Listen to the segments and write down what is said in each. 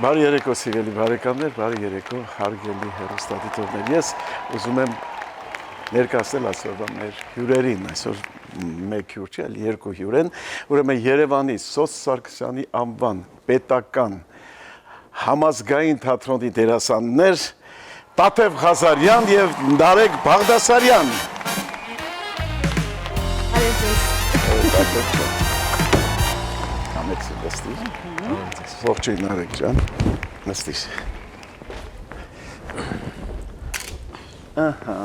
Բարի երեկո սիրելի բարեկամներ, բարի երեկո հարգելի հեռուստադիտողներ։ Ես ուզում եմ ներկայացնել այսօրվա մեր հյուրերին, այսօր մեկ հյուր չէ, այլ երկու հյուր են, ուրեմն Երևանի Սոս Սարգսյանի անվան պետական համազգային թատրոնի դերասաններ Տաթև Ղազարյան եւ Նարեկ Բաղդասարյան։ Համեցի նստիր։ Ողջույն Նարեկ ջան, նստիր։ Ահա,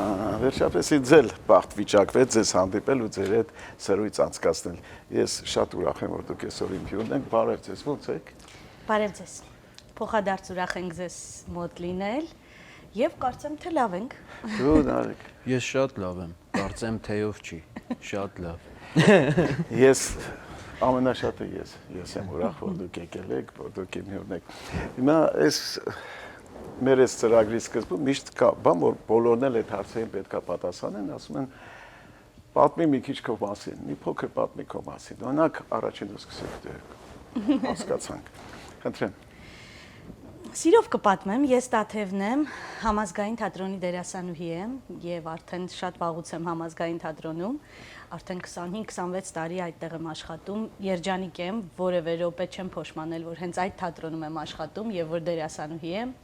վերջապես ինձ բախտ վիճակվեց ձեզ հանդիպել ու ձեր հետ սրույց անցկացնել։ Ես շատ ուրախ եմ, որ դուք այսօր իմ հյուրն եք։ Բարև ձեզ, ո՞նց եք։ Բարև ձեզ։ Փոխադարձ ուրախ ենք ձեզ մոտ լինել եւ կարծեմ թե լավ ենք։ Դու Նարեկ։ Ես շատ լավ եմ, կարծեմ թեյով չի, շատ լավ։ Ես ամենաշատը ես եմ ուրախ, որ դուք եկել եք, որ դուք իմ հյուրն եք։ Հիմա այս մեր այս ծրագրի սկզբում միշտ կա բան, որ բոլորն էլ այդ հարցերին պետքա պատասխանեն, ասում են պատմի մի քիչ քո մասին, մի փոքր պատմի քո մասին։ Օրինակ առաջին դու սկսեք դու հասկացանք։ Խնդրեմ։ Սիրով կպատմեմ, ես Տաթևն եմ, համազգային թատրոնի դերասանուհի եմ եւ արդեն շատ վաղուց եմ համազգային թատրոնում, արդեն 25-26 տարի այդտեղ եմ աշխատում, երջանիկ եմ, որևէ րոպե չեմ փոշմանել, որ հենց այդ թատրոնում եմ աշխատում եւ որ դերասանուհի եմ։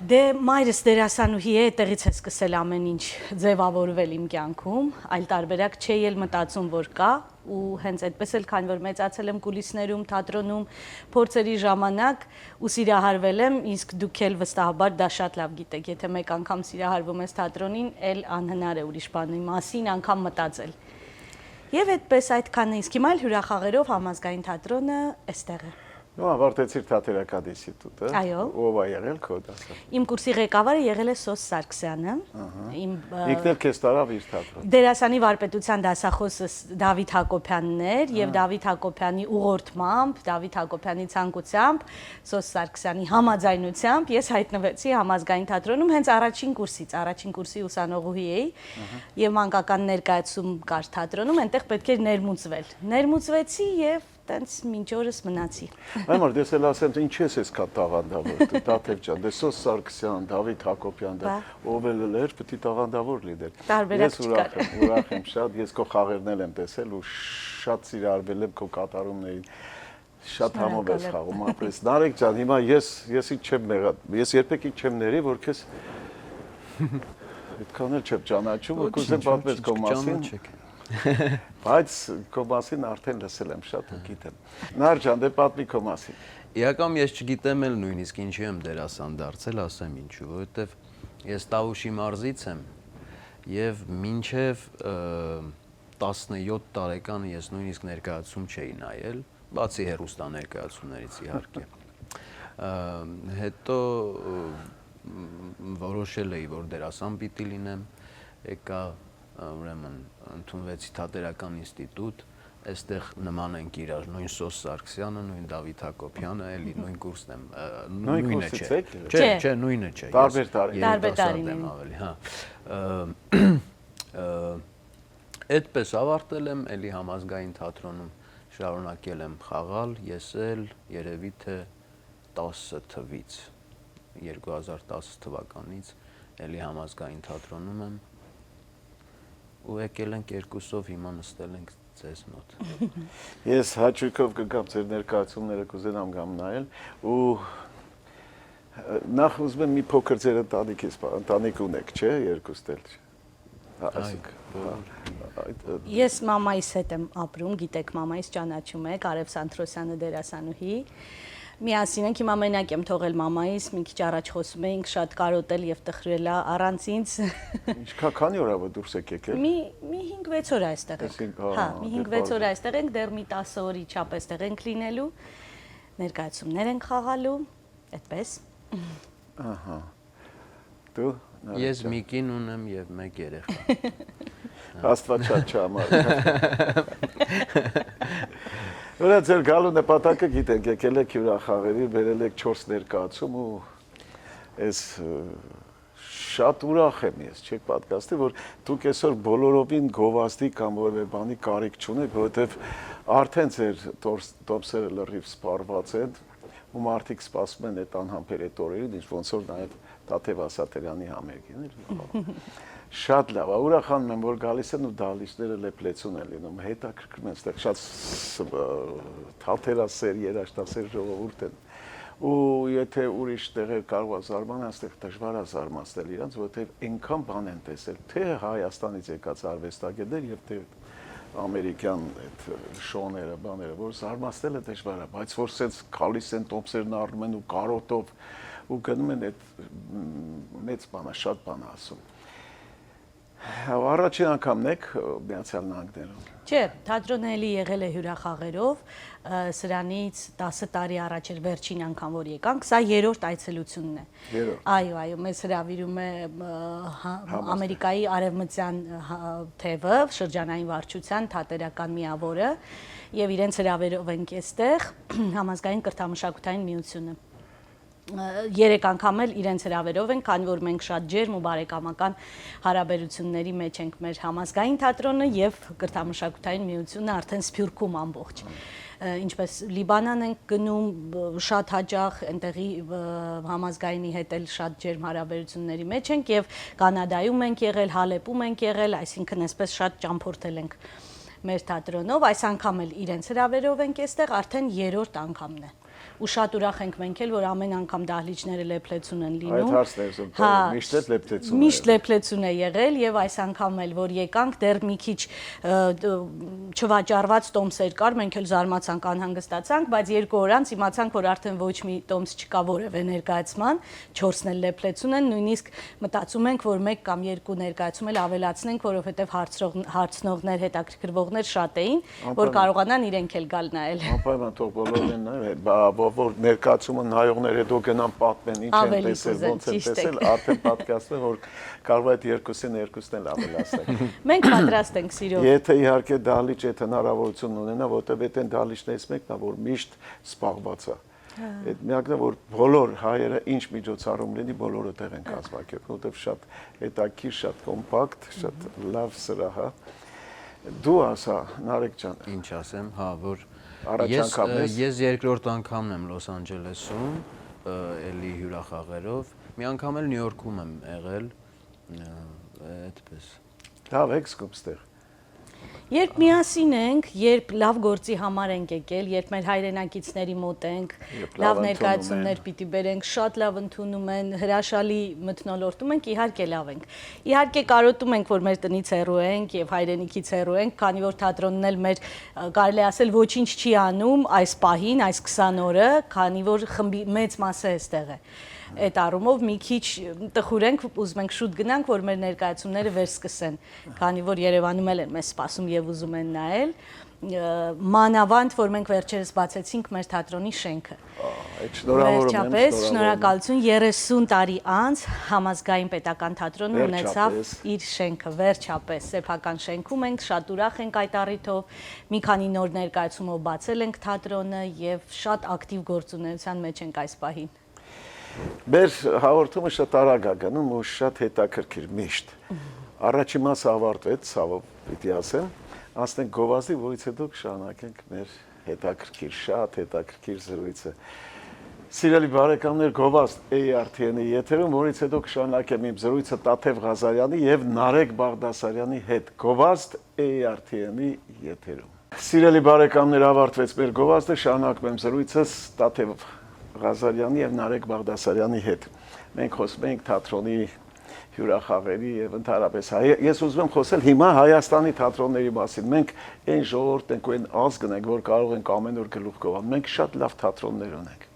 Դե մայրս դերասանուհի է, այդտեղից է սկսել ամեն ինչ ձևավորվել իմ կյանքում, այլ տարբերակ չէի էլ մտածում, որ կա ու հենց այդպես էլ քանի որ մեծացել եմ կուլիսներում, թատրոնում, փորձերի ժամանակ ու սիրահարվել եմ, իսկ դուք էլ վստահաբար դա շատ լավ գիտեք, եթե մեկ անգամ սիրահարվում ես թատրոնին, էլ անհնար է ուրիշ բանի մասին անգամ մտածել։ Եվ այդպես այդքան է, իսկ հիմա էլ հյուրախաղերով համազգային թատրոնը այստեղ է։ Նո, ավարտեցիր թատերական ինստիտուտը։ Այո։ Ով է եղել քո դասը։ Իմ կուրսի ղեկավարը եղել է Սոս Սարգսյանը։ Ինքն էլ քեզ տարավ իր թատրոն։ Դերասանի վարպետության դասախոսս Դավիթ Հակոբյանն էր եւ Դավիթ Հակոբյանի ուղղորդմամբ, Դավիթ Հակոբյանի ցանկությամբ, Սոս Սարգսյանի համաձայնությամբ ես հայտնվեցի համազգային թատրոնում հենց առաջին կուրսի ուսանողուհի էի եւ մանկական ներկայացում կար թատրոնում, այնտեղ պետք էր ներմուծվել։ Ներմուծվեցի եւ տենց մինչ օրս մնացի։ Այմար դες էլ ասեմ, ինչ ես այսքան տաղանդավոր, դու Տաթև ջան, դե Սոս Սարգսյան, Դավիթ Հակոբյան, դա ով էլ էր, պետք է տաղանդավոր լիներ։ Տարբերակ չկար։ Ես ուրախ եմ շատ, ես քո խաղերն եմ տեսել ու շատ սիրահարվել եմ քո կատարումներին։ Շատ համով ես խաղում, ապրես։ Նարեկ ջան, հիմա ես ինչ չեմ եղած, ես երբեք ինչ չեմ ների, որ քեզ այդքան էլ չեմ ճանաչում, որ կուզեմ պատմես քո մասին։ Բայց քո մասին արդեն լսել եմ շատ ու գիտեմ։ Նար ջան, դե պատմի քո մասին։ Իհարկան ես չգիտեմ էլ նույնիսկ ինչի եմ դերասան դարձել, ասեմ ինչու, որովհետև ես Տավուշի մարզից եմ եւ մինչեւ 17 տարեկանը ես նույնիսկ ներկայացում չէի նայել, բացի հեռուստա ներկայացումներից իհարկե։ Հետո որոշել էի, որ դերասան պիտի լինեմ, եկա ուրեմն ընդունվեցի թատերական ինստիտուտ, այստեղ նման ենք իրար, նույն Սոս Սարգսյանը, նույն Դավիթ Հակոբյանը, էլի նույն կուրսն եմ, նույնը չէ։ Չէ, նույնը չէ։ Տարբեր տարիներին ավելի, հա։ Այդպես ավարտել եմ, էլի համազգային թատրոնում շարունակել եմ խաղալ, ես էլ երևի թե 10 թվից, 2010 թվականից էլի համազգային թատրոնում եմ ու եկել ենք երկուսով, հիմա նստել ենք ձեզ մոտ։ Ես հաճույքով կգամ ձեր ներկայացումները կուզենամ գամ նայել ու նախ ուզում եմ մի փոքր ձեր ընտանիք ունեք, չէ, երկուստ էլ։ Ես մամայիս հետ եմ ապրում, գիտեք մամայիս ճանաչում եք, Արև Սանթրոսյանը դերասանուհի։ Միասին ենք, հիմա մենակ եմ թողել մամայիս, մի քիչ առաջ խոսում էինք, շատ կարոտել եւ տխրել է առանց ինձ։ Քանի օր է որ դուրս եք եկել։ Մի 5-6 օր այստեղ ենք։ Հա, մի 5-6 օր այստեղ ենք, դեռ մի 10 օրի չափ այստեղ ենք լինելու։ Ներկայացումներ ենք խաղալու, այդպես։ Ահա։ Դու Ես մի կին ունեմ եւ մեկ երեխա։ Աստված շատ չամար։ Ուրա ձեր գալու նպատակը գիտենք, եկել եք հյուրախաղերի, բերել եք 4 ներկայացում ու այս շատ ուրախ եմ ես, չեք պատկասի, որ դուք այսօր բոլորովին գովազդի կամ որևէ բանի կարիք չունեք, որովհետև արդեն ձեր տոմսերը լրիվ սպառված են, ու մարդիկ սպասում են այդ անհամբեր այդ օրերին, ինչ ոնց որ նաև Տաթև Ասատրյանի համերգին էր։ Շատ լավ, ուրախանում եմ, որ գալիս են ու դահլիճները լեփլեցուն են լինում, հետաքրքրում են, այստեղ շատ թատերասեր, երաժշտասեր ժողովուրդ են։ Ու եթե ուրիշ տեղեր կարող է զարմանալ, այստեղ դժվար է զարմացնել իրանց, որովհետև այնքան բան են տեսել, թե Հայաստանից եկած արվեստագետներ եւ թե ամերիկյան այդ շոուները, բաները, որ զարմացնելը դժվար է, բայց որ սենց գալիս են տոմսերն առնում են ու կարոտով ու գնում են այդ մեծ բանը, շատ բան ասում։ Առաջին անգամն եք Միացյալ Նահանգներում։ Չէ, թատրոնը էլի եղել է հյուրախաղերով, սրանից 10 տարի առաջ էր վերջին անգամ որ եկանք, սա երրորդ այցելությունն է։ Այո, մեզ հրավիրում է Ամերիկայի արևմտյան թևը, շրջանային վարչության թատերական միավորը եւ իրենց հրավերով ենք այստեղ համազգային կրթամշակութային միությունը։ 3 անգամ էլ իրենց հրավերով են, քանի որ մենք շատ ջերմ ու բարեկամական հարաբերությունների մեջ ենք մեր համազգային թատրոնը եւ կրթամշակութային միությունը արդեն Սփյուռքում ամբողջ։ Ինչպես Լիբանան ենք գնում շատ հաճախ, այնտեղի համազգայինի հետ էլ շատ ջերմ հարաբերությունների մեջ ենք եւ Կանադայում ենք եղել, Հալեպում ենք եղել, այսինքն այսպես շատ ճամփորդել ենք մեր թատրոնով, այս անգամ էլ իրենց հրավերով ենք այստեղ, արդեն երրորդ անգամն է։ Ու շատ ուրախ ենք մենք էլ, որ ամեն անգամ դահլիճները լեփլեցուն են լինում։ Այդ հարցն է ուզում, միշտ լեփլեցուն է։ Միշտ լեփլեցուն է եղել եւ այս անգամ էլ որ եկանք, դեռ մի քիչ չվաճառված տոմսեր կար, մենք էլ զարմացանք, անհանգստացանք, բայց 2 օր անց իմացանք, որ արդեն ոչ մի տոմս չկա որևէ ներկայացման, 4-ն էլ լեփլեցուն են, նույնիսկ մտածում ենք, որ 1 կամ 2 ներկայացում էլ ավելացնենք, որովհետեւ հարցնողներ, հետաքրքրվողներ շատ էին, որ կարողանան իրենք էլ գալ նայել։ Անպայման թող բոլորն նայեն, որ ներկայացումը նայողներ հետո գնան պատմեն ինչ են տեսել, ոնց են տեսել, արդեն պատկաստ է, որ կարող է այդ երկուսին էլ ավելացնել։ Մենք պատրաստ ենք սիրով։ Եթե իհարկե դահլիճ այդ հնարավորություն ունենա, որտեղ այդ դահլիճներից մեկն է, որ միշտ սպառված է։ Այդ միակն է, որ բոլոր հայերը ինչ միջոցառում լինի, բոլորը տեղ են կազմակերպում, որտեղ շատ հետաքրքիր, շատ կոմպակտ, շատ լավ սրահ է։ Դու ասա, Նարեկ ջան։ Ինչ ասեմ, հա, որ Ես երկրորդ անգամն եմ Լոս Անջելեսում, էլի հյուրախաղերով, մի անգամ էլ Նյու Յորքում եմ եղել, այդպես։ Լավ եք զգում ստեղ։ Երբ միասին ենք, երբ լավ գործի համար ենք եկել, երբ մեր հայրենակիցների մոտ ենք, լավ ներկայացումներ պիտի բերենք, շատ լավ ընդունում են, հրաշալի մթնոլորտում ենք, իհարկե լավ ենք։ Իհարկե կարոտում ենք, որ մեր տնից հեռու ենք եւ հայրենիքից հեռու ենք, քանի որ թատրոնն էլ մեր կարելի ասել ոչինչ չի անում այս պահին, այս 20 օրը, քանի որ խմբի մեծ մասը էստեղ է։ Այդ առումով մի քիչ տխուր ենք, ուզում ենք շուտ գնանք, որ մեր ներկայացումները վերսկսեն, քանի որ Երևանում էլ են մեզ սպասում եւ ուզում են նայել։ Մանավանդ, որ մենք վերջերս բացեցինք մեր թատրոնի շենքը։ Վերջապես, շնորհակալություն, 30 տարի անց համազգային պետական թատրոնը ունեցավ իր շենքը, վերջապես սեփական շենքում ենք, շատ ուրախ ենք այդ առիթով, մի քանի նոր ներկայացումով բացել ենք թատրոնը եւ շատ ակտիվ գործունեության մեջ ենք այս պահին։ Մեր հաղորդումը շատ արագ է գնում ու շատ հետաքրքիր միշտ։ Առաջին մասը ավարտվեց, ցավով պիտի ասեմ, անցնենք գովազդի, որից հետո կշարունակենք մեր հետաքրքիր, շատ հետաքրքիր զրույցը։ Սիրելի բարեկամներ, գովազդ ARTN-ի եթերում, որից հետո կշարունակեմ իմ զրույցը Տաթև Ղազարյանի եւ Նարեկ Բաղդասարյանի հետ։ Գովազդ ARTN-ի եթերում։ Սիրելի բարեկամներ, ավարտվեց մեր գովազդը, շարունակում եմ զրույցս Տաթև Ղազարյանի եւ Նարեկ Բաղդասարյանի հետ։ Մենք խոսում ենք թատրոնի հյուրախաղերի եւ ընդհանրապես ես ուզում եմ խոսել հիմա Հայաստանի թատրոնների մասին։ Մենք այն ժողովուրդն ենք ու այն ազգն ենք, որ կարող ենք ամեն օր գլուխ գովել։ Մենք շատ լավ թատրոններ ունենք։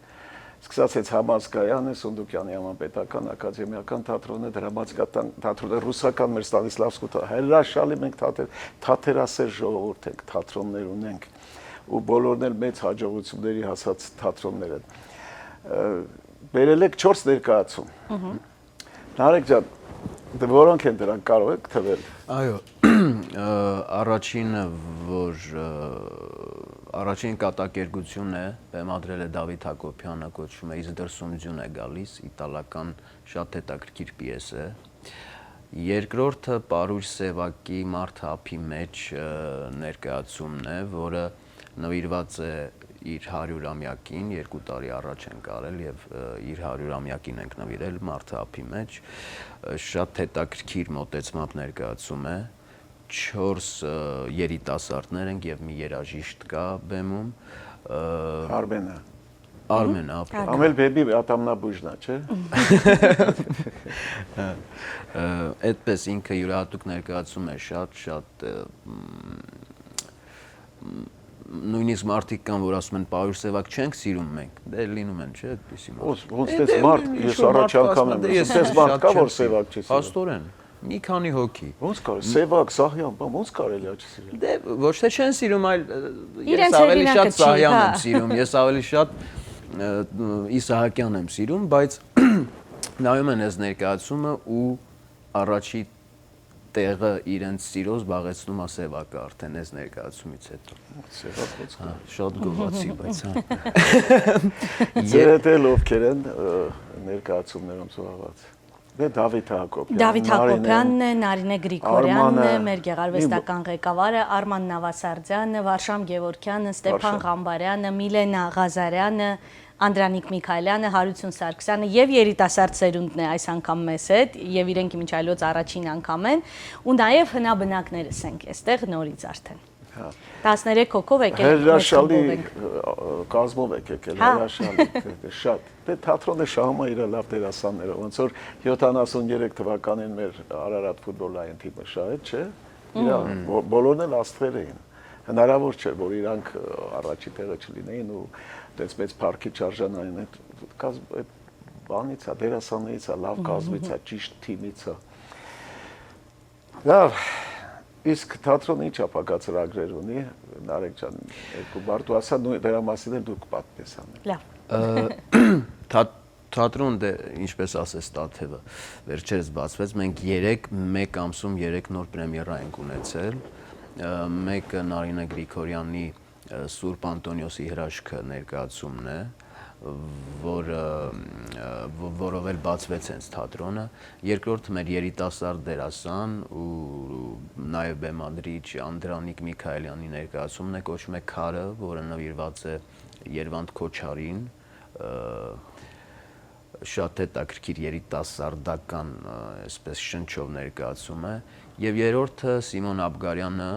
Սկսած այդ Համազգայանը, Սունդուկյանի համապետական ակադեմիական թատրոնը, դրամատիկական թատրոնը, ռուսական մեր Ստանիսլավսկու հրաշալի մենք թատերասեր ժողովուրդ ենք, թատրոններ ունենք ու բոլորն էլ մեծ հաջողությունների հասած թատրոններ են։ Բերել եք 4 ներկայացում։ Նարեկ ջան, որոնք են դրանք կարող եք թվել։ Այո, առաջինը, որ առաջին կատակերգությունն է, բեմադրել է Դավիթ Հակոբյանը, կոչվում է «Իսկ դրսում ձյուն է գալիս», իտալական շատ հետաքրքիր պիես է։ Երկրորդը Պարուշ Սևակի «Մարդ հափի մեջ» ներկայացումն է, որը նվիրված է իր 100-ամյակին 2 տարի առաջ ենք արել եւ իր 100-ամյակին ենք նվիրել Մարդը ափի մեջ։ Շատ հետաքրքիր մոտեցմամբ ներկայացում է։ 4 երիտասարդներ ենք եւ մի երաժիշտ կա բեմում։ Արմենը Ամել բեբի ատամնաբույժնա, չէ։ Այդպես ինքը յուրահատուկ ներկայացում է շատ նույնիսկ մարդիկ կան, որ ասում են պարուր սևակ չենք սիրում մենք, դե լինում են, չէ, այդպիսի մարդ։ Ոնց դες մարդ, ես առաջ անգամ եմ, դες մարդ կա որ սևակ չի սիրում։ Աստորեն, մի քանի հոգի։ Ոնց կարելի, սևակ, սահյան, բան ոնց կարելի է չսիրել։ Դե ոչ թե չեն սիրում, այլ Իրենց ես ավելի հեղինակը շատ չի, Սահյան հա։ եմ սիրում, ես ավելի շատ Իսահակյան եմ սիրում, բայց նայում են այս ներկայացումը ու առաջի տեղը իրենց սիրո զբաղեցնում է Սևակը արդեն այս ներկայացումից հետո։ Սևակ ոնց կա։ Շատ գովացի, բայց հա։ Ձեր հետ էլ ովքեր են ներկայացումներում զբաղված։ Դե Դավիթ Հակոբյանն, Դավիթ Հակոբյանն է, Նարինե Գրիգորյանն է, Արմանը, մեր գեղարվեստական ղեկավարը, Արման Նավասարդյանը, Վարշամ Գևորգյանը, Ստեփան Ղամբարյանը, Միլենա Ղազարյանը, Անդրանիկ Միքայելյանը, Հարություն Սարգսյանը եւ երիտասարդ սերունդն է այս անգամ մեզ հետ եւ իրենք միջայլոց առաջին անգամ են ու նաեւ հնաբնակներս ենք այստեղ նորից արդեն։ 13 հոգով եկել ենք մեծ հրաշալի խմբով ենք։ կազմով եք եկել, հրաշալի, շատ։ Դե թատրոնը շահում է իր լավ դերասանները, ոնց որ 73 թվականին մեր Արարատ ֆուտբոլային թիմը շահեց, չէ՞։ Իրա բոլորն էլ աստղեր էին։ Հնարավոր չէ, որ իրանք առաջի տեղը չլինեին ու այդպես մեծ парքի չարժանային այդ բանից է, դերասաններից է, լավ կազմից է, ճիշտ թիմից է։ Լավ, իսկ թատրոնը ինչ ապագա-ծրագրեր ունի, Նարեկ ջան, երկու բառ դու ասա, դրա մասին էլ դուք պատմես անել։ Լավ։ Թատրոն դե ինչպես ասես Տաթևը վերջերս բացվեց, մենք 1 ամսում 3 նոր պրեմիերա ենք ունեցել։ Մեկը Նարինե Գրիգորյանի Սուրբ Անտոնիոսի հրաշքը ներկայացումն է, որով էլ բացվեց հենց թատրոնը, երկրորդը մեր երիտասարդ դերասան ու նաև բեմադրիչ Անդրանիկ Միքայելյանի ներկայացումն է, կոչվում է Քարը, որը նվիրված է Երվանդ Քոչարին, շատ հետաքրքիր երիտասարդական այսպես շնչով ներկայացում է, եւ երրորդը Սիմոն Աբգարյանը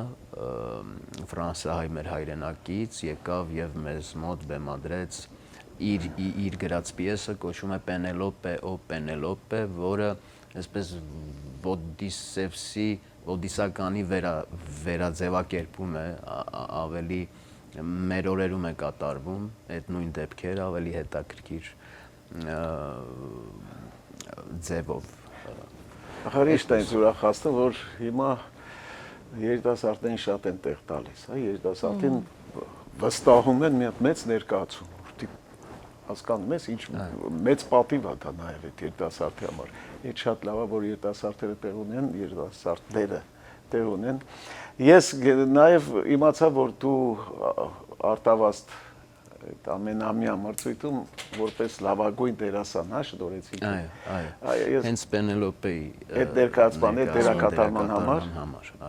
ֆրանսահայ մեր հայրենակից եկավ եւ մեզ մոտ բեմադրեց իր գրած պիեսը, կոչվում է Պենելոպե օ Պենելոպե, որը այսպես ոդիսականի վերաձևակերպում է, ավելի մեր օրերում է կատարվում այդ նույն դեպքերը ավելի հետաքրքիր ձևով։ Հրիշտ է ինձ ուրախացնում, որ հիմա երիտասարդներին շատ են տեղ տալիս, հա, երիտասարդին վստահում են մի հատ մեծ ներկայացում, հասկանում ես, ինչ մեծ պատիվ է դա նաև այդ երիտասարդի համար։ Այդ շատ լավ է, որ երիտասարդները տեղ ունեն, երիտասարդները տեղ ունեն։ Ես նաև իմացա, որ դու Արտավազդ ամենամյա մրցույթում որպես լավագույն դերասան, հա, շնորհեցի։ Այո։ Հենց Պենելոպեի այդ ներկայացման, այդ դերակատարման համար,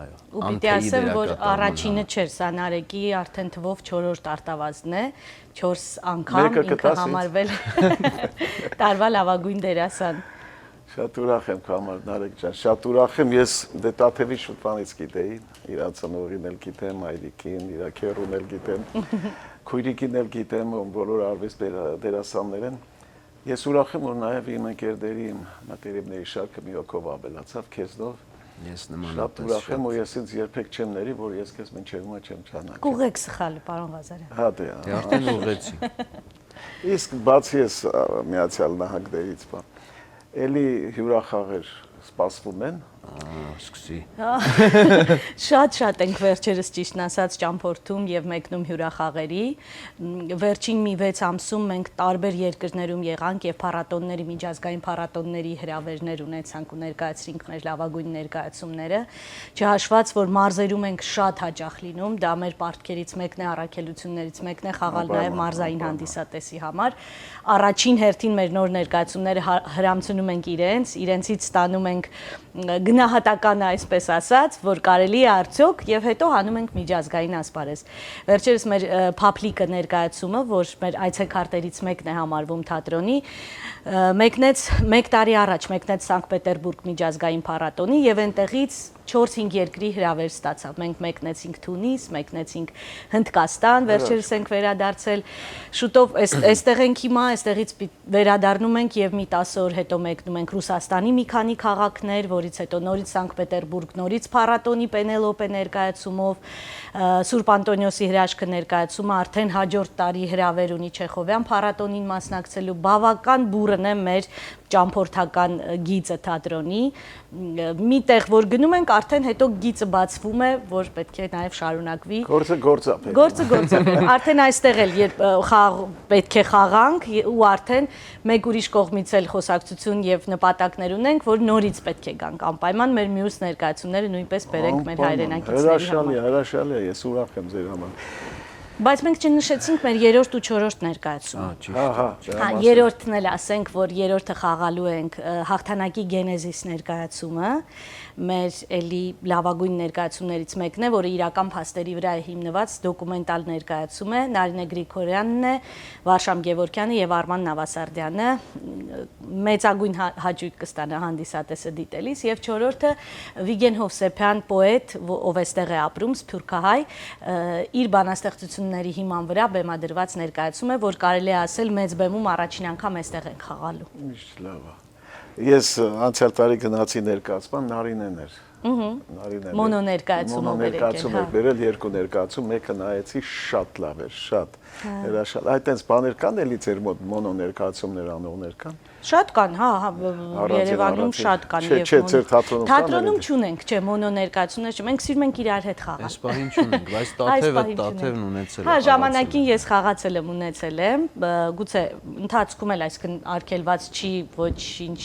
այո։ Ու պիտի ասեմ, որ առաջինը չէր, սա Նարեկի արդեն թվով 4-րդ Արտավազդն է, 4 անգամ ինքը համարվել տարվա լավագույն դերասան։ Շատ ուրախ եմ քո համար Նարեկ ջան, շատ ուրախ եմ, ես դե Տաթևի շուտվանից գիտեի, իր ծնողին էլ գիտեմ, այրիկին, իր քերուն էլ գիտեմ, քույրիկին էլ գիտեմ, բոլոր արվեստ դերասաններ են։ Ես ուրախ եմ, որ նաև իմ ընկերների, իմ մտերիմների շարքը մի հոգով ավելացավ քեզնով։ Ես նմանապես շատ ուրախ եմ, ու ես ինձ երբեք չեմ ների, որ ես քեզ մինչև հիմա չեմ ճանաչել։ Կուղեք սխալը, պարոն Ղազարյան։ Հա դե։ Դե արդեն ուղղեցի։ Իսկ բացի ես Միացյալ Նահանգներից, էլի հյուրախաղեր սպասվում են։ Սկսի։ Շատ ենք վերջերս ճիշտն ասած ճամփորդում եւ մեկնում հյուրախաղերի։ Վերջին մի 6 ամսում մենք տարբեր երկրներում եղանք եւ փառատոնների, միջազգային փառատոնների հրավերներ ունեցանք ու ներկայացրինք մեր լավագույն ներկայացումները։ Չհաշված, որ մարզերում ենք շատ հաճախ լինում, դա մեր պարտքերից մեկն է, առաքելություններից մեկն է խաղալ նաեւ մարզային հանդիսատեսի համար։ Առաջին հերթին մեր նոր ներկայացումները հրամցնում ենք իրենցից ստանում ենք գնահատականը, այսպես ասած, որ կարելի է արդյոք եւ հետո հանում ենք միջազգային ասպարեզ։ Վերջերս մեր փափլիկը ներկայացումը, որ մեր այցեքարտերից մեկն է համարվում թատրոնի, մեկնեց 1 տարի առաջ մեկնեց Սանկտ Պետերբուրգ միջազգային փառատոնի եւ այնտեղից 4-5 երկրի հրավեր ստացավ։ Մենք մեկնեցինք Թունիս, մեկնեցինք Հնդկաստան, վերջերս ենք վերադարձել։ Շուտով այստեղ ենք հիմա, այստեղից վերադառնում ենք եւ մի 10 օր հետո մեկնում ենք Ռուսաստանի մի քանի քաղաքներ, որից հետո նորից Սանկտ Պետերբուրգ, նորից փառատոնի Պենելոպե ներկայացումով, Սուրբ Անտոնիոսի հրաշքը ներկայացումը արդեն հաջորդ տարի հրավեր ունի Չեխովյան փառատոնին մասնակցելու։ Բավական բուրըն է մեր ճամփորդական գիծը թատրոնի, միտեղ որ գնում ենք արդեն հետո գիծը բացվում է, որ պետք է նաև շարունակվի։ Գործը արդեն այստեղ էլ երբ պետք է խաղանք ու արդեն մեկ ուրիշ կողմից էլ խոսակցություն եւ նպատակներ ունենք, որ նորից պետք է գանք անպայման մեր մյուս ներկայացումները նույնպես բերենք մեր հայրենակիցների համար։ Հրաշալի է, ես ուրախ եմ ձեր համար։ Բայց մենք չնշեցինք մեր 3-րդ ու 4-րդ ներկայացումը։ Հա, երրորդն էլ ասենք, որ երրորդը խաղալու ենք հաղթանակի գենեզիս ներկայացումը, մեր էլի լավագույն ներկայացումներից մեկն է, որը իրական փաստերի վրա է հիմնված դոկումենտալ ներկայացում է, Նարինե Գրիգորյանն է, Վարշամ Գևորգյանը եւ Արման Նավասարդյանը մեծագույն հաճույք կստանա հանդիսատեսը դիտելիս, եւ 4-րդը Վիգեն Հովսեփյան պոետ, ով էստեղ է ապրում, սփյուռքահայ, իր բանաստեղծությունների հիման վրա բեմադրված ներկայացում է, որ կարելի է ասել մեծ բեմում առաջին անգամ էստեղ են խաղալու։ Միշտ լավ է։ Ես անցյալ տարի գնացի ներկայացման Նարինեն էր։ Մոնո ներկայացումով բերել 2 ներկայացում, մեկը նայեցի շատ լավ էր, շատ հրաշալ։ Այդտենց բաներ կան էլի ձեր մոտ մոնո ներկայացումներ անողներ կան։ Շատ կան, հա, Երևանում շատ կան եւ թատրոնում չունենք, չէ, մոնո ներկայացումներ, մենք սիրում ենք իրար հետ խաղալ։ Այս պահին չունենք, բայց Տաթևն ունեցել է։ Հա, ժամանակին ես խաղացել եմ, ունեցել եմ, գուցե ընթացքում էլ այսքան արգելված չի ոչինչ,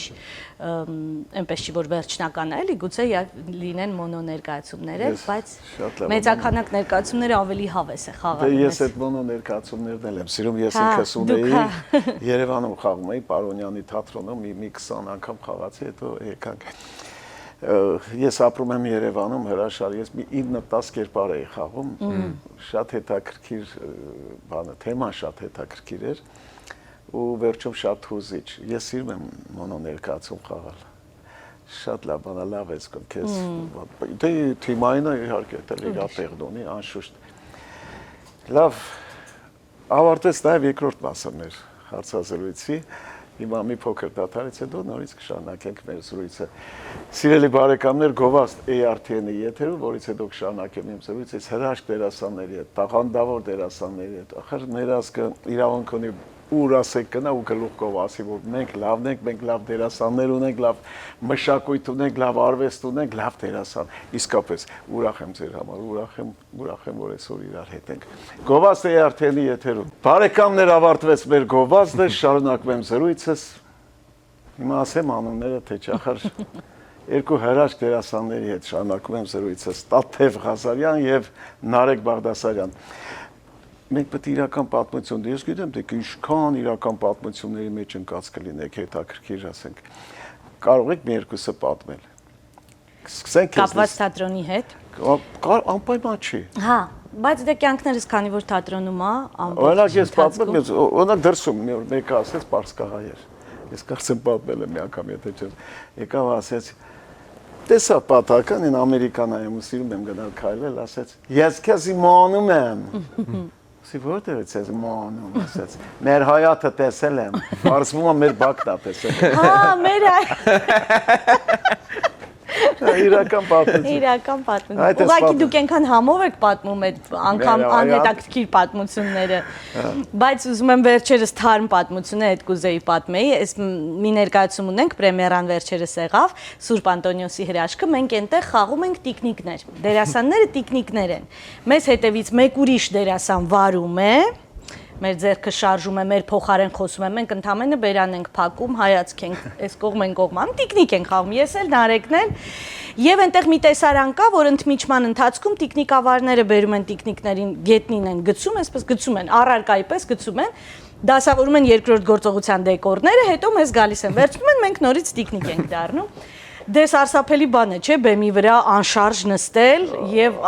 այնպես չի որ վերջնական է, էլի գուցե լինեն մոնո ներկայացումներ, բայց մեծականակ ներկայացումները ավելի հավես է խաղալու։ Դե ես այդ մոնո ներկայացումներն էլ եմ սիրում, ես ինքս ունեի Երևանում խաղում էի Պարոնյանի թատրոնում մի 20 անգամ խաղացի, հետո եկանք։ Ես ապրում եմ Երևանում, հրաշալի, ես մի 9-10 կերպար էի խաղում, շատ հետաքրքիր բանը, թեման շատ հետաքրքիր էր ու վերջում շատ հուզիչ։ Ես սիրում եմ մոնո ներկայացում խաղալ։ Շատ լավ բան է, լավ ես կոն քեզ։ Դե թիմայինը իհարկե դեռ իր տեղն ունի, անշուշտ։ Լավ, ավարտեց նաև երկրորդ մասը մեր հարցազրույցի։ Հիմա մի փոքր դադարից հետո նորից կշարունակենք մեր զրույցը։ Սիրելի բարեկամներ, Գովազդ ARTN-ի եթերում, որից հետո կշարունակեմ իմ զրույցը հրաշք դերասանների հետ, տաղանդավոր դերասանների հետ։ Ախր մեր ազգը իրավունք ունի ուր ասեք գնա ու գլուխով ասի, որ մենք լավն ենք, մենք լավ դերասաններ ունենք, լավ մշակույթ ունենք, լավ արվեստ ունենք, լավ դերասան։ Իսկապես ուրախ եմ ձեր համար, ուրախ եմ, որ այսօր իրար հետ ենք։ Գովազդ ARTN-ի եթերում։ Բարեկամներ, ավարտվեց մեր գովազդը, շարունակում եմ զրույցս։ Հիմա ասեմ անունները, թե չախր երկու հրաշք դերասանների հետ շարունակում եմ զրույցս, Տաթև Ղազարյան եւ Նարեկ Բաղդասարյան։ Մենք պետք է իրական պատմություն, ես գիտեմ, թե ինչքան իրական պատմությունների մեջ ընկած կլինեք, հետաքրքիր ասենք։ Կարող եք մի երկուսը պատմել։ Սկսենք կապված թատրոնի հետ։ Անպայման չի։ Հա, բայց դե կյանքներս քանի որ թատրոնում է, Օրինակ ես պատմեմ, օրինակ դրսում մի օր մեկը ասեց Պարսկահայ էր։ Ես կարծեմ պատմել եմ մի անգամ, եթե չէ։ Եկավ ասեց տեսա պատական են ամերիկանայում ու սիրում եմ գնալ քայլել, ասեց ես քեզ իմանում եմ։ Սի որտեղ է ցեզ իմանում, ասեց մեր հայաթը տեսել եմ, բարձվում է մեր բակտա տեսել։ Հա, մեր Իրական պատմություն։ Իրական պատմություն։ Ուղղակի դուք այնքան համով եք պատմում այդ անգամ անհետաքրքիր պատմությունները։ Բայց ուզում եմ վերջերս թարմ պատմությունը այդ կուզեի պատմեի։ Այս մի ներկայացում ունենք, պրեմիերան վերջերս եղավ, Սուրբ Անտոնիոսի հրաշքը, մենք այնտեղ խաղում ենք տիկնիկներ։ Դերասանները տիկնիկներ են։ Մեզ հետևից մեկ ուրիշ դերասան վարում է։ Մեր ձեռքը շարժում է, մեր փոխարեն խոսում է, մենք ընդամենը բերան ենք փակում, հայացք ենք, այս կողմ են կողմանում, տիկնիկ ենք խաղում, ես էլ Նարեկն էլ, եւ այնտեղ մի տեսարան կա, որ ընդմիջման ընթացքում տիկնիկավարները բերում են տիկնիկներին, գետնին են գցում, այսպես գցում են, առարկայի պես գցում են, դասավորում են երկրորդ գործողության դեկորները, հետո մեզ գալիս են, վերցնում են, մենք նորից տիկնիկ ենք դառնում։ Դե սարսափելի բան է, չէ՞, բեմի վրա անշարժ նստել եւ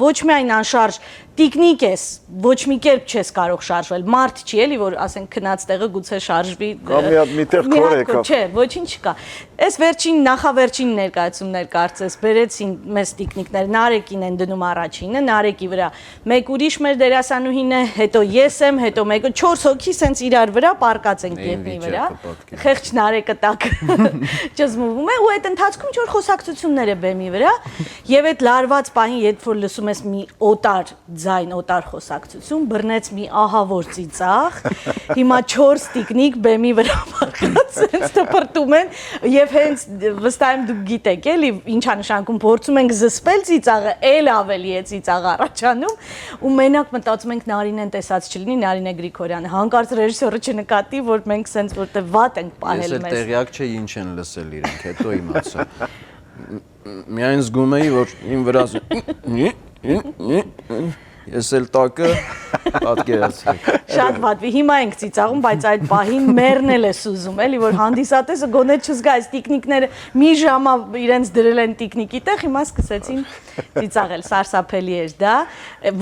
ոչ միայն անշարժ տիկնիկ ես, ոչ մի կերպ չես կարող շարժվել։ Մարդ չի էլի, որ ասենք քնած տեղը գուցե շարժվի։ Կամ մի տեղ քոր եկավ։ Չէ, ոչինչ չկա։ Այս վերջին նախավերջին ներկայացումներ կարծես բերեցին մեծ տիկնիկներ, Նարեկին են դնում առաջինը, Նարեկի վրա մեկ ուրիշ մեր դերասանուհին է, հետո ես եմ, հետո մեկը 4 հոգի սենց իրար վրա պարկած են գետնի վրա։ Խեղճ Նարեկը տակ ճզմվում է ու այդ ընթացքում ինչ որ խոսակցություններ է բեմի վրա եւ այդ լարված պահին, երբ որ լսում ես մի օտար ձայն, օտար խոսակցություն, բռնեց մի ահավոր ծիծաղ, հիմա 4 տիկնիկ բեմի վրա պարկած սենց տպրտում են եւ հենց վստահ եմ դուք գիտեք էլի ինչա նշանակում փորձում ենք զսպել ծիծաղը, ել ավելի է ծիծաղ առաջանում ու մենակ մտածում ենք Նարինեն տեսած չլինի, Նարինե Գրիգորյանը, հանկարծ ռեժիսորը չնկատի, որ մենք սենց որտեղ վատ ենք պահել մեզ։ Ես տեղյակ չէի ինչ են լսել իրենք, հետո իմացա։ Միայն զգում էի, որ իմ վրա ես էլ տակը պատկերացրեք։ Շատ վատվի, հիմա ենք ծիծաղում, բայց այդ պահին մեռնել ես ուզում, էլի, որ հանդիսատեսը գոնե չզգա, այս տիկնիկները մի ժամա իրենց դրել են տիկնիկի տեղ, հիմա սկսեցին ծիծաղել, սարսափելի էր դա,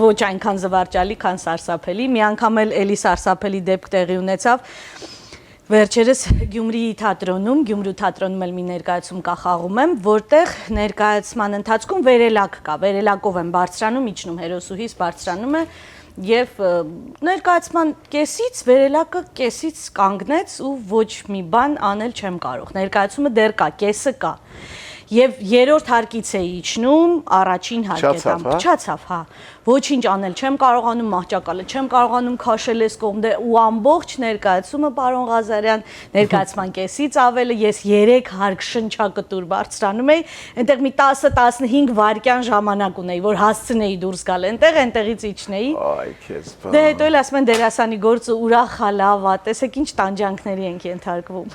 ոչ այնքան զվարճալի, քան սարսափելի, մի անգամ էլի սարսափելի դեպք տեղի ունեցավ։ Վերջերս Գյումրիի թատրոնում, Գյումրու թատրոնում էլ մի ներկայացում կա խաղում եմ, որտեղ ներկայացման ընթացքում վերելակ կա, վերելակով եմ բարձրանում, իջնում հերոսուհիս բարձրանում է եւ ներկայացման կեսից վերելակը կեսից կանգնեց ու ոչ մի բան անել չեմ կարող։ Ներկայացումը դեռ կա, կեսը կա։ Եվ երրորդ հարկից է իջնում, առաջին հարկետամ, փչացավ, հա։ Ոչինչ անել չեմ կարողանում, մահճակալը չեմ կարողանում քաշել այս կողմ դե ու ամբողջ ներկայացումը պարոն Ղազարյան, ներկայացման կեսից ավելը ես 3 հարկ շնչակտուր բարձրանում էի, այնտեղ մի 10-15 վայրկյան ժամանակ ունեի, որ հասցնեի դուրս գալ այնտեղից իջնեի։ Այ քեզ բան։ Դե հետո էլ ասում են դերասանի գործը ուրախ է, լավ է, տեսեք ինչ տանջանքների ենք ենթարկվում։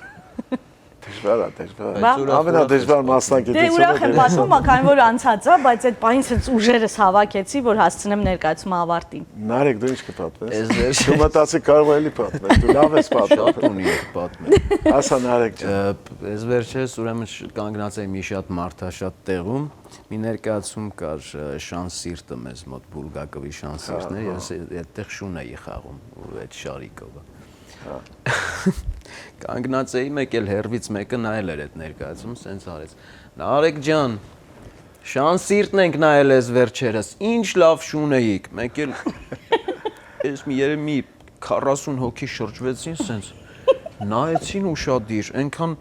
Դժվար է, դժվար։ Ամենադժվար մասնագիտությունը։ Դե ուրախ եմ ասում, քանի որ անցած է, բայց այդ պահին ցած ուժերս հավաքեցի, որ հասցնեմ ներկայացումը ավարտին։ Նարեկ դու ինչ կպատմես։ Ես վերջ Դու մտածի կարող էլի պատմել, դու լավ ես պատմում։ շատ ունի պատմել։ Ասա Նարեկ ջան։ Ես վերջերս ուրեմն կանգնած էի մի շատ մարդաշատ տեղում, մի ներկայացում կար Շան սիրտը մեզ մոտ Բուլգակովի Շան սիրտն էր, ես այդտեղ շուն էի խաղում այդ Շարիկովը։ Կանգնած էի, մեկ էլ հերվից մեկը նայել էր այդ ներկայացումը, սենց արեց։ Նարեկ ջան, Շան սիրտն ենք նայել ես վերջերս, ինչ լավ շուն էիք, մեկ էլ ես մի 40 հոգի շրջվեցին, սենց նայեցին ուշադիր, այնքան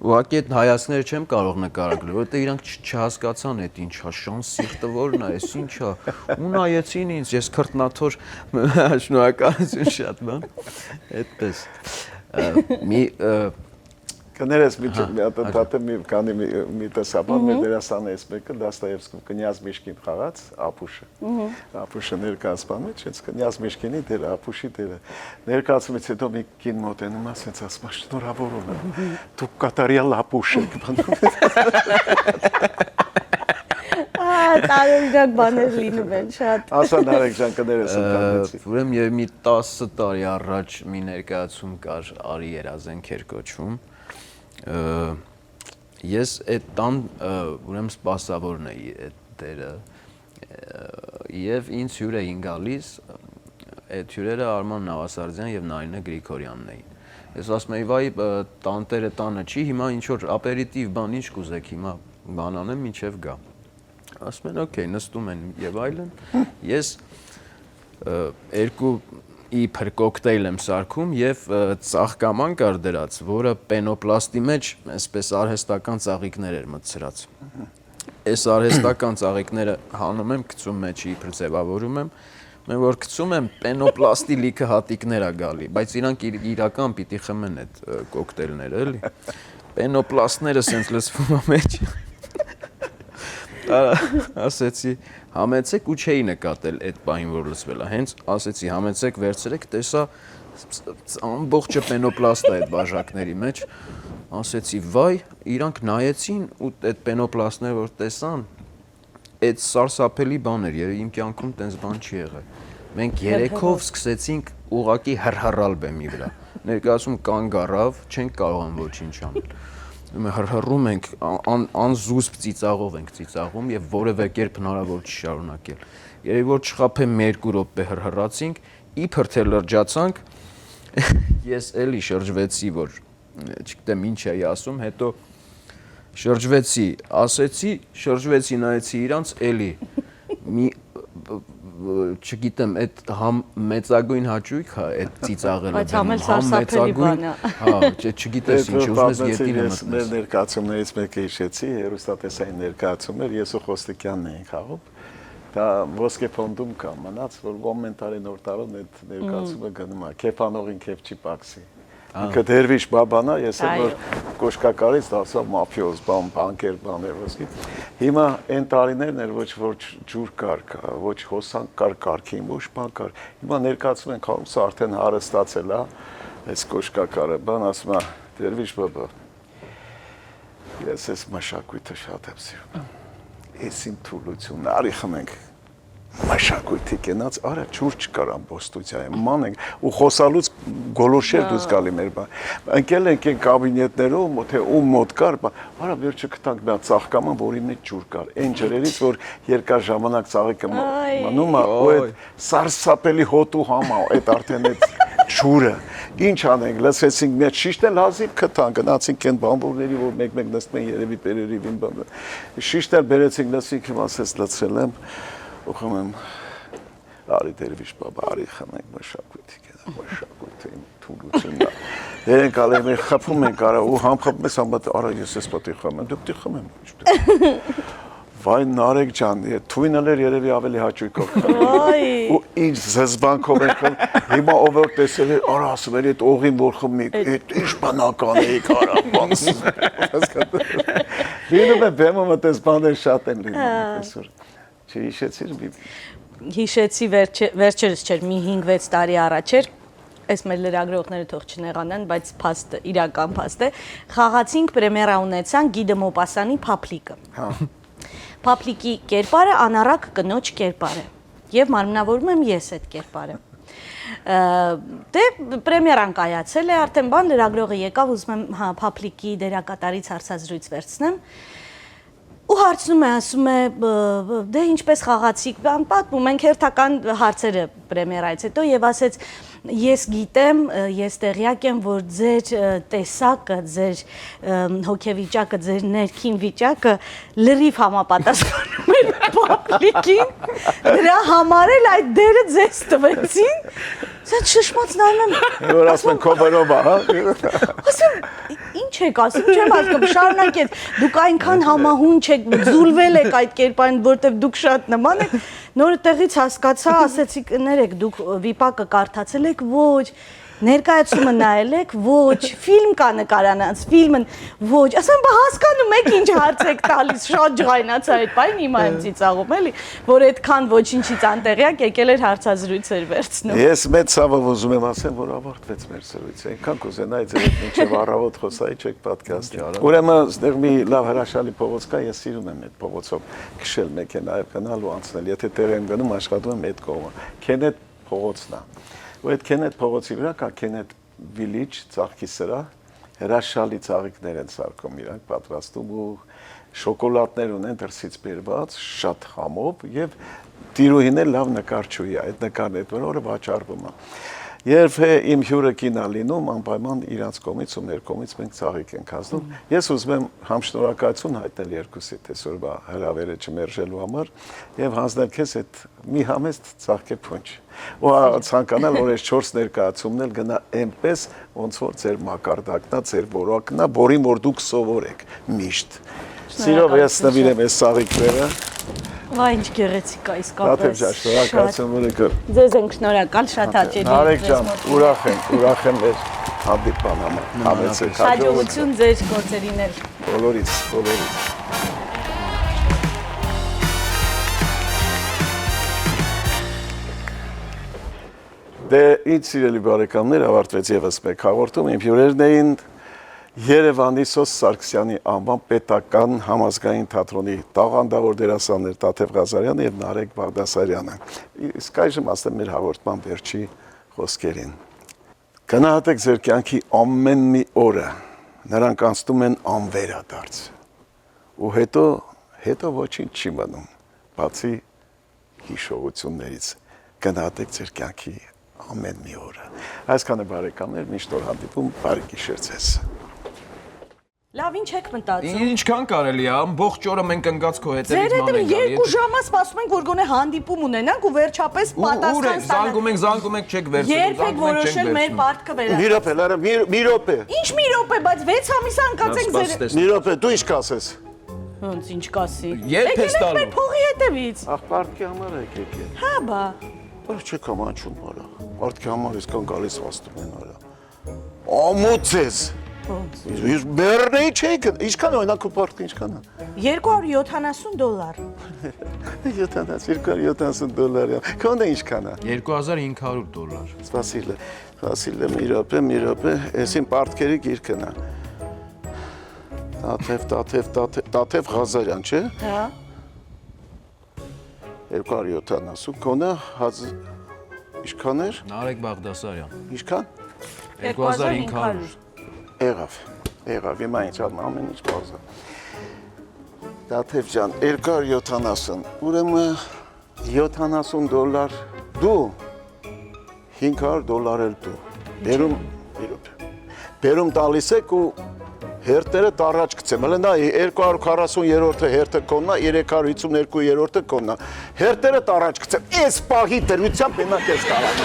ուղղակի այդ հայացքները չեմ կարող նկարագրել, որովհետեւ իրանք չհասկացան այդ ինչա, Շան սիրտը որն է, այս ինչա, ու նայեցին ինձ, ես քրտնաթոր շնորհակալություն շատ բան, այդպես մի Կներես մի հատ մի կանի մի տեսաբան մեր դերասանը էս մեկը Դաստոևսկու կնյազ Միշկին խաղաց Ապուշը։ Ապուշը ներկայացման մեջ էս կնյազ Միշկինի դերը Ապուշի դերը ներկայացումից հետո մի կին մոտենում ասեց ասում շնորհավորում եմ դու կատարյալ Ապուշ եք տարօրինակ բաներ լինում են շատ։ Ասա Նարեկ ջան կներես ընդհանրեցի։ Ուրեմն եւ մի 10 տարի առաջ մի ներկայացում կար Արի Երազենք էր կոչվում։ Ես այդ տան ուրեմն սպասավորն էի այդ դերը եւ ինձ հյուր էին գալիս այդ հյուրերը Արման Նավասարդյան եւ Նարինե Գրիգորյանն էին։ Ես ասում էի վայ տանտերը տանը չի, հիմա ինչ որ ապերիտիվ բան ինչ կուզեք հիմա բան անեմ մինչեւ գա։ Ասում են օքեյ նստում են եւ այլն ես երկու իբր կոկտեյլ եմ սարքում եւ ծաղկաման կար դրած որը պենոպլաստի մեջ այսպես արհեստական ծաղիկներ էր մտցրած այս արհեստական ծաղիկները հանում եմ գցում մեջի իբր ձևավորում եմ mən որ գցում եմ պենոպլաստի լիքը հատիկներ ա գալի բայց իրանք իրական պիտի խմեն այդ կոկտեյլները էլի պենոպլաստները սենց լսվում ա մեջ ասեցի համեցեք ու չէի նկատել այդ պահին որ լսվել է հենց ասեցի համեցեք վերցրեք տեսա ամբողջը պենոպլաստ է այդ բաժակների մեջ ասեցի վայ իրանք նայեցին ու այդ պենոպլաստները որ տեսան այդ սարսափելի բան էր եւ իմ կյանքում տենց բան չի եղել մենք երեքով սկսեցինք ուղակի հրհռալ բեմի վրա ներկայացում կանգ առավ չենք կարողան ոչինչ անել հրհռում ենք, անզուսպ ծիծաղով ենք ծիծաղում եւ որևէ կերպ հնարավոր չի շարունակել։ Երևի որ չխափեմ 2 րոպե հրհռացինք, իբր թե լրջացանք, ես էլի շրջվեցի, որ չգիտեմ ինչ էի ասում, հետո շրջվեցի, ասեցի, շրջվեցի, նայեցի իրանց էլի մի չգիտեմ, այդ համ մեծագույն հաճույք է այդ ծիծաղելը, համ մեծագույն, հա, չգիտես ինչ ուզես ետին մտնես։ Մեր ներկայացումներից մեկը հիշեցի, հեռուստատեսային ներկայացումներ, ես ու Խոստիկյանն էինք խաղում։ Դա ոսկե ֆոնդում կա, մնաց, որ կոմենտարի նոր տարում այդ ներկայացումը գնում է, քեփանողին քեփ չի պակսի։ Ինքը դերվիշ բաբանա, ես եմ որ կոշկակարից դարձավ մաֆիոզ, բանկեր, բաներ ոսկի։ Հիմա այն տարիներն էր ոչ որ ջուր կար, ոչ հոսանք կար, կարգին ոչ բան կար։ Հիմա ներկայացում ենք խաղում, սա արդեն հարստացել է, այս կոշկակարը, բան ասում է դերվիշ բաբա։ Ես այս մշակույթը շատ եմ սիրում։ Էսին թուլությունն արի խմենք մշակույթի կենաց, արա ջուր չկար ամբոստուծիայում, մանենք ու խոսալուց գոլորշեր դուս գալի մեր բան։ Ընկել ենք այն կաբինետներում, թե ում մոտ կար, արա վերջը գտանք մի հատ ծաղկաման, որի մեջ ջուր կար։ Այն ջրերից, որ երկար ժամանակ ծաղիկը մնում է, ու այդ սարսափելի հոտու համա, այդ արդեն այդ ջուրը։ Ինչ անենք, լսեցինք մի հատ շիշտել հազիվ գտանք, գնացինք այն բամբուրների, որ մեկ-մեկ նստում են երևի բերերիվին բան։ Շիշտել բերեցինք, լսինք, հիմա ասես լցրել եմ։ Ու խմեմ արի դերվիշ բաբա, արի խմենք մշակույթի կենա, մշակույթի թուլությունն է։ Երենք ալի մեր խփում ենք արա ու համ խփում ես համ արա ես ես պատի խմեմ, դուք դի խմեմ։ Վայ Նարեկ ջան, թույնը էր երևի ավելի հաճույքով խմի։ Ու ինչ զզբանքով ենք խմում, հիմա ով որ տեսել է, արա ասում էր, այդ օղին որ խմի, այդ ինչ բանական էիք արա, բանս։ Լինում է բեմը մտես բաներ շատ են լինում այսօր։ Հիշեցի վերջերս չէր, մի 5-6 տարի առաջ էր, այս մեր լրագրողները թող չնեղանան, բայց փաստը, իրական փաստ է, խաղացինք պրեմիերա ունեցան Գիդը Մոպասանի Փափլիկը։ Փափլիկի կերպարը անառակ կնոջ կերպար է, եւ մարմնավորում եմ ես այդ կերպարը։ Դե պրեմիերան կայացել է, արդեն բան լրագրողը եկավ, ուզում եմ Փափլիկի դերակատարից հարցազրույց վերցնեմ։ Ու հարցնում է, ասում է, դե ինչպես խաղացիք, պատմում ենք հերթական հարցերը պրեմիերայից հետո եւ ասեց, ես գիտեմ, ես տեղյակ եմ, որ ձեր տեսակը, ձեր հոգեվիճակը, ձեր ներքին վիճակը լրիվ համապատասխանում է Փափլիկին, դրա համար էլ այդ դերը ձեզ տվեցին։ Սա շշմած նայում եմ։ Որ ասում են կովերովա, հա։ Ասում, ինչ եք ասում, չեմ հասկանում, շարունակեց, դուք այնքան համահուն չեք, ձուլվել եք այդ կերպարին, որտեվ դուք շատ նման եք, նորը տեղից հասկացա, ասեցի, ներեք, դուք վիպակը կարդացել եք, ոչ, ներկայացումը նայել եք, ոչ, ֆիլմ կա նկարանած, ֆիլմն ոչ, ասեմ, բա հասկանում եք ինչ հարց եք տալիս, շատ ջղայնացա այդ բան, հիմա եմ ծիծաղում, էլի, որ այդքան ոչինչից անտեղյակ եկել էր հարցազրույցեր վերցնում։ Ես մեծ ցավով ուզում եմ ասեմ, որ ավարտվեց մեր զրույցը, այնքան կուզենայի ձեր հետ մինչև առավոտ խոսայի չեք պատկասթի։ Ուրեմն այստեղ մի լավ հրաշալի փողոց կա, ես սիրում եմ այդ փողոցով քշել մեքենայով գնալ ու անցնել, եթե տեղ եմ գնում աշխատում եմ այդ կողմը, Քենեթ փողոցն է։ Ու այդ Քենեթ փողոցի վրա կա Քենեթ Village ծաղկի սրահ, հրաշալի ծաղիկներ են սարքում իրանք պատրաստում ու շոկոլադներ ունեն դրսից բերված, շատ խամով եւ տիրուհին էլ լավ նկարչուհի է, այդ նկարն այդ օրը վաճառվում է։ Երբ իմ հյուրը կինա լինում, անպայման իրանց կողմից ու մեր կողմից մենք ծաղիկ ենք հասնում։ Ես ուզում եմ համ շնորհակալություն հայտնել երկուսիդ այսօրվա հրավերը չմերժելու համար եւ հանձնել քեզ այդ մի համեստ ծաղկե փունջ։ Ու ցանկանալ, որ այս 4 ներկայացումն էլ գնա այնպես, ոնց որ ձեր մակարդակն է, ձեր որակն է, որին որ դուք սովոր եք միշտ։ Սիրով ես նվիրեմ այս ծաղիկները։ Վայ, ինչ գեղեցիկ է իսկապես։ Դատև ջան, շնորհակալություն ունեք։ Ձեզ ենք շնորհակալ, շատ հաճելի։ Նարեկ ջան, ուրախ եմ մեր հանդիպման համար։ Համեցեք։ Հաջողություն ձեր գործերին էլ։ Բոլորից։ Դե ինչ սիրելի բարեկամներ, ավարտվեց եւս մեկ հաղորդում, իմ հյուրերն էին Երևանի Սոս Սարգսյանի անվան պետական համազգային թատրոնի տաղանդավոր դերասաններ Տաթև Ղազարյանը եւ Նարեկ Բաղդասարյանը։ Իսկ այժմ ասեմ մեր հաղորդման վերջի խոսքերին։ Գնահատեք ձեր կյանքի ամեն մի օրը, նրանք անցնում են անվերադարձ։ Ու հետո ոչինչ չի մնում, բացի հիշողություններից։ Գնահատեք ձեր կյանքի ամեն մի օրը։ Այսքանը բարեկամներ, միշտ օր հանդիպում, բարի գիշեր ձեզ։ Լավ, ինչ եք մտածում։ Ինչքան կարելի է, ամբողջ օրը մենք ընկած քո հետևից Ձեր ման հետ ենք 2 ժամը սպասում ենք, որ գոնե հանդիպում ունենանք ու վերջապես պատասխան զանգում ենք, չեք վերցնում։ Երբեք որոշել մեր պարտքը Մի վերա։ րոպե, Լարա, մի րոպե։ Ինչ մի րոպե, բայց 6 ամիս անկած ենք ձեր։ Մի րոպե, դու ինչ կասես։ Ոնց ինչ կասի։ Երբ ես տալու։ Մեր փողի հետևից։ Ախ, պարտքի համար եք եկել։ Հա, բա։ Բայց չեք ամանչում արա։ Պարտքի համար իսկան գալիս վաստում են արա։ Ամոց ես։ Ոնց։ Ես բեռնեի չեք, ինչքան օրինակ քո պարտքը ինչքան է։ $270։ 270 դոլար։ Քոնը ինչքան է։ $2500։ Սպասիլը, մի րոպե, այսին պարտքերի գիրքն է։ Տաթև Ղազարյան, չէ։ Հա։ 270 քոնը ինչքան էր։ Նարեկ Բաղդասարյան։ Ինչքան։ 2500։ Եղավ, հիմա ինչ ամեն ինչ բարձր։ Տաթև ջան, 270, ուրեմն $70 դու, $500 էլ դու։ Բերում տալիս եք ու հերթերը տառաջ գցեմ, հələ նա 240-րդը հերթը կոննա, 352-րդը կոննա, հերթերը տառաջ գցեմ, այս պահի դրությամբ մենակ ես կարամ։